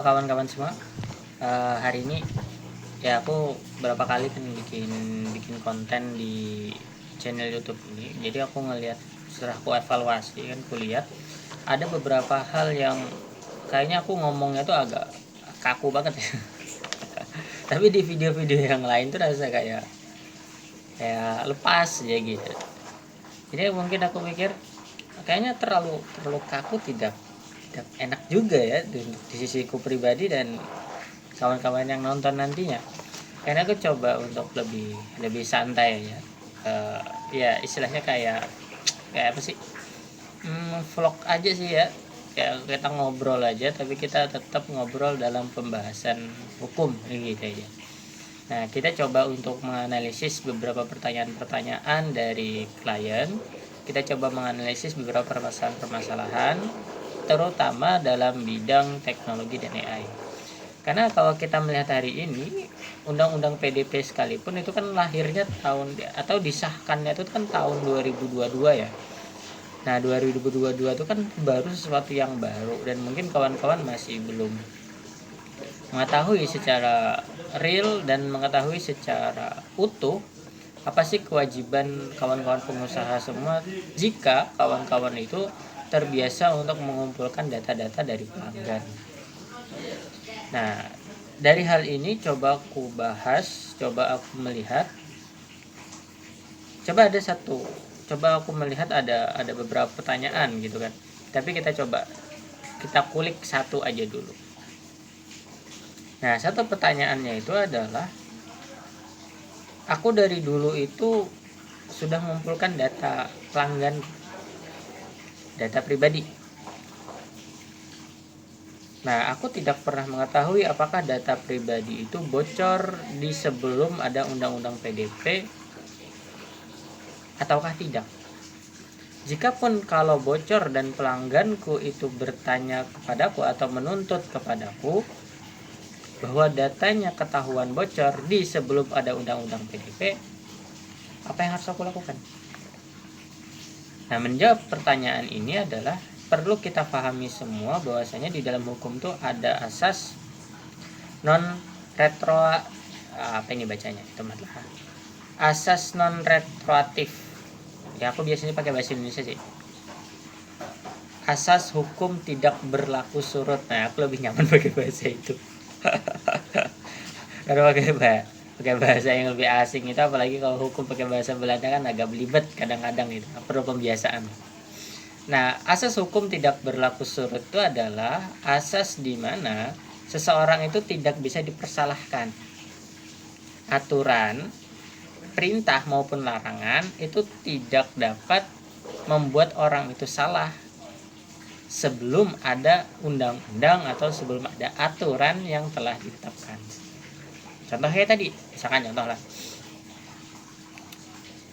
Kawan-kawan semua, hari ini ya aku berapa kali kan bikin konten di channel YouTube ini. Jadi aku ngelihat setelah aku evaluasi kan kulihat ada beberapa hal yang kayaknya aku ngomongnya tuh agak kaku banget ya. Tapi di video-video yang lain tuh rasa kayak lepas ya gitu. Jadi mungkin aku mikir kayaknya terlalu kaku, tidak enak juga ya di sisiku pribadi dan kawan-kawan yang nonton nantinya. Karena aku coba untuk lebih lebih santai ya. Ya istilahnya kayak apa sih, vlog aja sih ya, kayak kita ngobrol aja tapi kita tetap ngobrol dalam pembahasan hukum gitu aja. Nah, kita coba untuk menganalisis beberapa pertanyaan-pertanyaan dari klien. Kita coba menganalisis beberapa permasalahan-permasalahan terutama dalam bidang teknologi dan AI. Karena kalau kita melihat hari ini, undang-undang PDP sekalipun itu kan lahirnya tahun atau disahkannya itu kan tahun 2022 ya. Nah, 2022 itu kan baru sesuatu yang baru dan mungkin kawan-kawan masih belum mengetahui secara real dan mengetahui secara utuh apa sih kewajiban kawan-kawan pengusaha semua jika kawan-kawan itu terbiasa untuk mengumpulkan data-data dari pelanggan. Nah, dari hal ini coba aku bahas, coba aku melihat, coba aku melihat ada beberapa pertanyaan gitu kan. Tapi kita kulik satu aja dulu. Nah, satu pertanyaannya itu adalah aku dari dulu itu sudah mengumpulkan data pelanggan, data pribadi. Nah, aku tidak pernah mengetahui apakah data pribadi itu bocor di sebelum ada undang-undang PDP ataukah tidak. Jikapun kalau bocor dan pelangganku itu bertanya kepadaku atau menuntut kepadaku bahwa datanya ketahuan bocor di sebelum ada undang-undang PDP, apa yang harus aku lakukan? Nah, menjawab pertanyaan ini adalah perlu kita pahami semua bahwasanya di dalam hukum tuh ada asas non retro apa ini bacanya itu malah asas non retroaktif ya, aku biasanya pakai bahasa Indonesia sih, asas hukum tidak berlaku surut. Nah, aku lebih nyaman pakai bahasa itu. Karena pakai bahasa yang lebih asing itu, apalagi kalau hukum pakai bahasa Belanda kan agak belibet kadang-kadang, itu perlu pembiasaan. Nah, asas hukum tidak berlaku surut itu adalah asas di mana seseorang itu tidak bisa dipersalahkan. Aturan, perintah maupun larangan itu tidak dapat membuat orang itu salah sebelum ada undang-undang atau sebelum ada aturan yang telah ditetapkan. Contohnya tadi, misalkan contoh lah,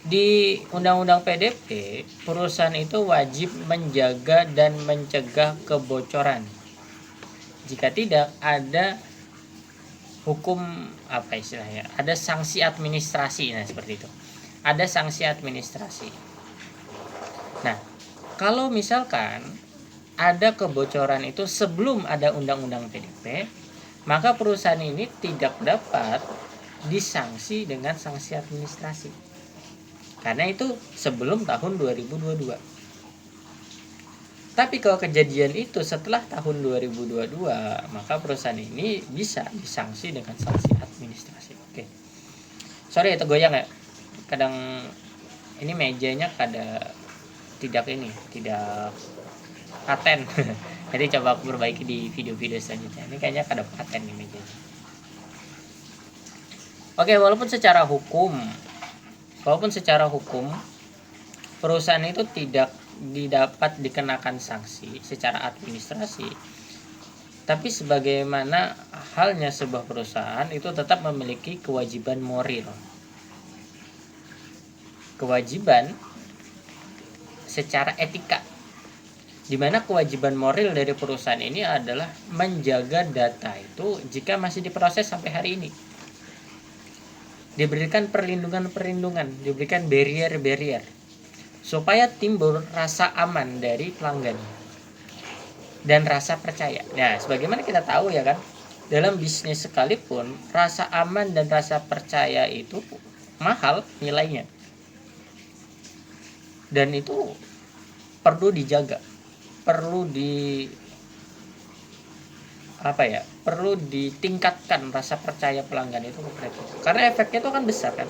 di Undang-Undang PDP, perusahaan itu wajib menjaga dan mencegah kebocoran. Jika tidak, ada hukum apa istilahnya? Ada sanksi administrasi, nah seperti itu. Ada sanksi administrasi. Nah, kalau misalkan ada kebocoran itu sebelum ada Undang-Undang PDP, maka perusahaan ini tidak dapat disanksi dengan sanksi administrasi. Karena itu sebelum tahun 2022. Tapi kalau kejadian itu setelah tahun 2022, maka perusahaan ini bisa disanksi dengan sanksi administrasi. Oke. Sorry itu goyang ya. Kadang ini mejanya tidak paten. Jadi coba aku perbaiki di video-video selanjutnya. Ini kayaknya kada paten nih mejanya. Oke, walaupun secara hukum perusahaan itu tidak didapat dikenakan sanksi secara administrasi, tapi sebagaimana halnya sebuah perusahaan itu tetap memiliki kewajiban moral, kewajiban secara etika, di mana kewajiban moral dari perusahaan ini adalah menjaga data itu jika masih diproses sampai hari ini, diberikan perlindungan, diberikan barrier supaya timbul rasa aman dari pelanggan. dan rasa percaya. Nah, sebagaimana kita tahu ya kan, dalam bisnis sekalipun rasa aman dan rasa percaya itu mahal nilainya, dan itu perlu dijaga, perlu perlu ditingkatkan rasa percaya pelanggan itu kepada kita, karena efeknya itu kan besar kan.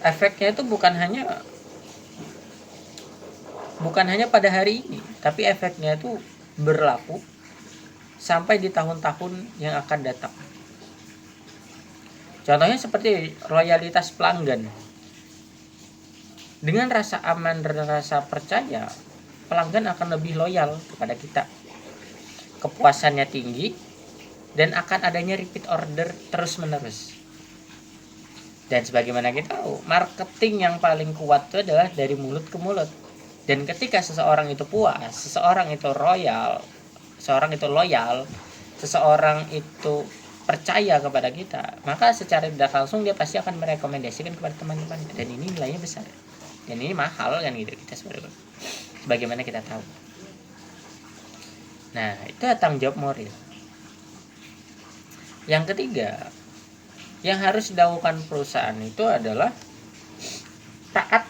Efeknya itu bukan hanya pada hari ini, tapi efeknya itu berlaku sampai di tahun-tahun yang akan datang. Contohnya seperti loyalitas pelanggan. Dengan rasa aman dan rasa percaya, pelanggan akan lebih loyal kepada kita. Kepuasannya tinggi dan akan adanya repeat order terus-menerus. Dan sebagaimana kita tahu, marketing yang paling kuat itu adalah dari mulut ke mulut. Dan ketika seseorang itu puas, seseorang itu loyal, seseorang itu percaya kepada kita, maka secara tidak langsung dia pasti akan merekomendasikan kepada teman-teman, dan ini nilainya besar dan ini mahal kan gitu, kita sebagaimana kita tahu. Nah, itu tanggung jawab moral. Yang ketiga yang harus dilakukan perusahaan itu adalah taat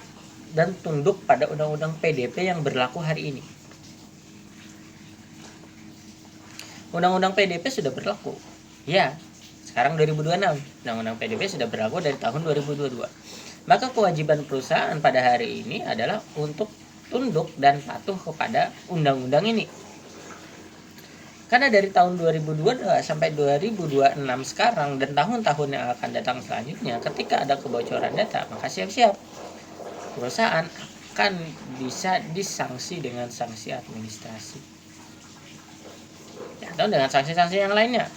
dan tunduk pada undang-undang PDP yang berlaku hari ini. Undang-undang PDP sudah berlaku. Ya, sekarang 2026. Undang-undang PDP sudah berlaku dari tahun 2022. Maka kewajiban perusahaan pada hari ini adalah untuk tunduk dan patuh kepada undang-undang ini. Karena dari tahun 2022 sampai 2026 sekarang dan tahun-tahun yang akan datang selanjutnya, ketika ada kebocoran data, maka siap-siap perusahaan akan bisa disanksi dengan sanksi administrasi atau dengan sanksi-sanksi yang lainnya.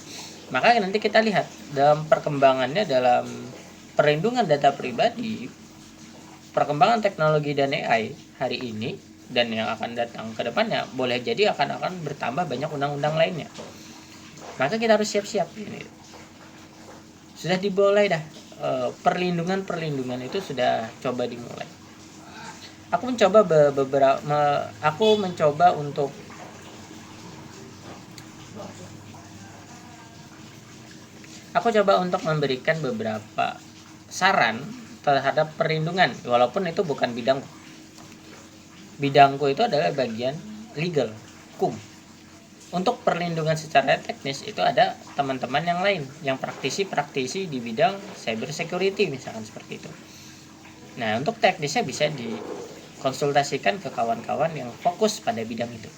Maka nanti kita lihat dalam perkembangannya dalam perlindungan data pribadi, perkembangan teknologi dan AI hari ini dan yang akan datang ke depannya, boleh jadi akan bertambah banyak undang-undang lainnya. Maka kita harus siap-siap. Ini sudah dimulai dah, perlindungan itu sudah coba dimulai. Aku coba untuk memberikan beberapa saran terhadap perlindungan, walaupun itu bukan bidangku itu adalah bagian legal, hukum. Untuk perlindungan secara teknis itu ada teman-teman yang lain, yang praktisi di bidang cyber security misalkan seperti itu. Nah, untuk teknisnya bisa dikonsultasikan ke kawan-kawan yang fokus pada bidang itu.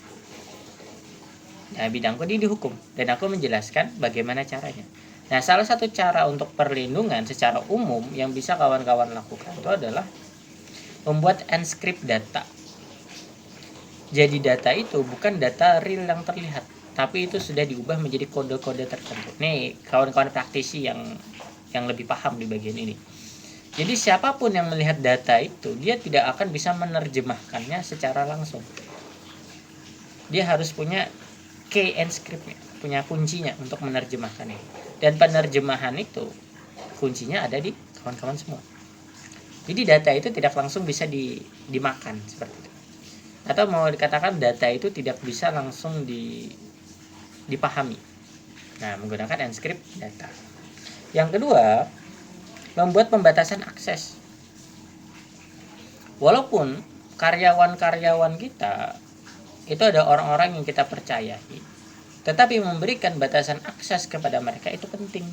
Nah, bidangku di hukum dan aku menjelaskan bagaimana caranya. Nah, salah satu cara untuk perlindungan secara umum yang bisa kawan-kawan lakukan itu adalah membuat encrypt data. Jadi data itu bukan data real yang terlihat, tapi itu sudah diubah menjadi kode-kode tertentu. Nih, kawan-kawan praktisi yang lebih paham di bagian ini. Jadi siapapun yang melihat data itu, dia tidak akan bisa menerjemahkannya secara langsung. Dia harus punya key encrypt-nya, punya kuncinya untuk menerjemahkannya. Dan penerjemahan itu kuncinya ada di kawan-kawan semua. Jadi data itu tidak langsung bisa dimakan seperti itu. Atau mau dikatakan data itu tidak bisa langsung dipahami. Nah, menggunakan encrypt data. Yang kedua, membuat pembatasan akses. Walaupun karyawan-karyawan kita itu ada orang-orang yang kita percayai, tetapi memberikan batasan akses kepada mereka itu penting.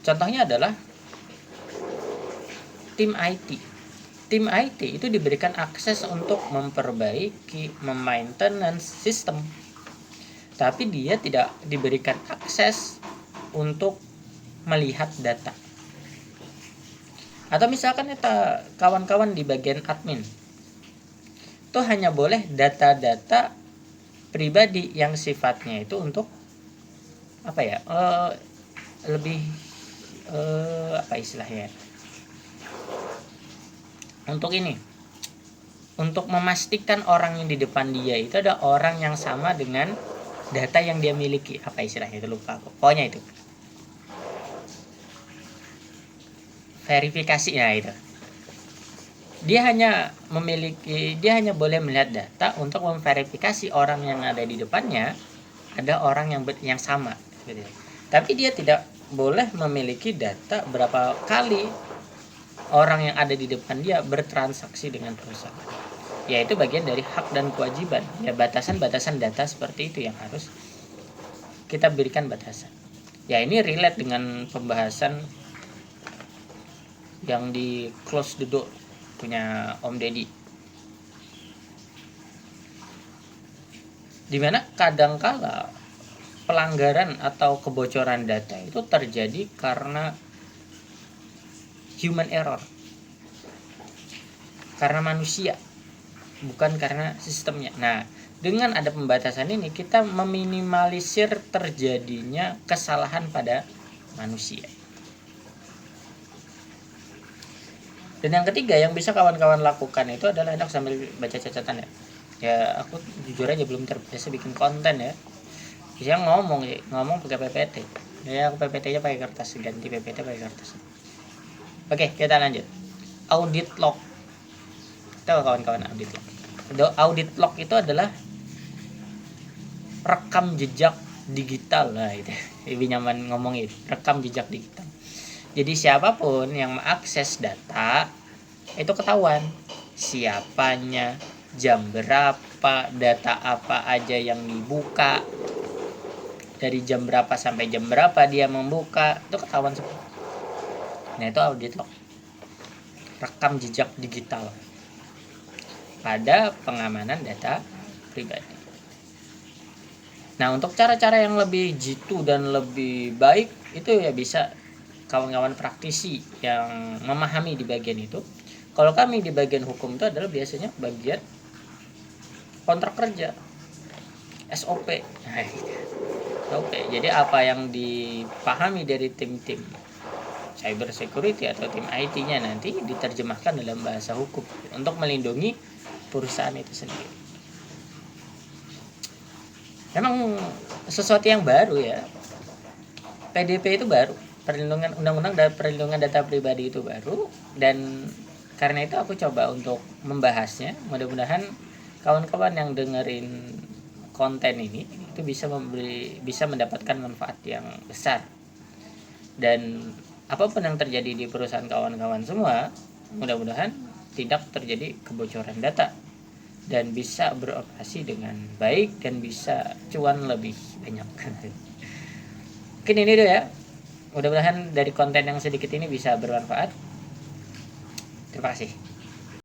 Contohnya adalah tim IT. Tim IT itu diberikan akses untuk memperbaiki, memaintenance sistem, tapi dia tidak diberikan akses untuk melihat data. Atau misalkan kawan-kawan di bagian admin itu hanya boleh data-data pribadi yang sifatnya itu untuk lebih istilahnya, untuk memastikan orang yang di depan dia itu ada orang yang sama dengan data yang dia miliki. Apa istilahnya itu, lupa aku. Pokoknya itu verifikasi ya itu. dia hanya boleh melihat data untuk memverifikasi orang yang ada di depannya ada orang yang sama gitu. Tapi dia tidak boleh memiliki data berapa kali orang yang ada di depan dia bertransaksi dengan perusahaan. Ya, itu bagian dari hak dan kewajiban. Ya, batasan-batasan data seperti itu yang harus kita berikan batasan. Ya, ini relate dengan pembahasan yang di Close the Door punya Om Deddy. Dimana kadangkala pelanggaran atau kebocoran data itu terjadi karena human error, karena manusia, bukan karena sistemnya. Nah, dengan ada pembatasan ini kita meminimalisir terjadinya kesalahan pada manusia. Dan yang ketiga yang bisa kawan-kawan lakukan itu adalah enak sambil baca catatan ya. Ya, aku jujur aja belum terbiasa bikin konten ya. Bisa ngomong pakai PPT. Ya, aku PPT-nya pakai kertas, ganti PPT pakai kertas. Oke, kita lanjut. Audit log. Tahu kawan-kawan audit log? Audit log itu adalah rekam jejak digital lah itu. Lebih nyaman ngomong itu, rekam jejak digital. Jadi siapapun yang mengakses data itu ketahuan siapanya, jam berapa, data apa aja yang dibuka, dari jam berapa sampai jam berapa dia membuka, itu ketahuan semua. Nah, itu audit log, rekam jejak digital pada pengamanan data pribadi. Nah, untuk cara-cara yang lebih jitu dan lebih baik itu ya bisa kawan-kawan praktisi yang memahami di bagian itu. Kalau kami di bagian hukum itu adalah biasanya bagian kontrak kerja, SOP. SOP. Jadi apa yang dipahami dari tim-tim cyber security atau tim IT-nya nanti diterjemahkan dalam bahasa hukum untuk melindungi perusahaan itu sendiri. Memang sesuatu yang baru ya. PDP itu baru, perlindungan undang-undang dan perlindungan data pribadi itu baru, dan karena itu aku coba untuk membahasnya. Mudah-mudahan kawan-kawan yang dengerin konten ini itu bisa mendapatkan manfaat yang besar. Dan apapun yang terjadi di perusahaan kawan-kawan semua, mudah-mudahan tidak terjadi kebocoran data dan bisa beroperasi dengan baik dan bisa cuan lebih banyak. Mungkin ini dulu ya. Mudah-mudahan dari konten yang sedikit ini bisa bermanfaat. Terima kasih.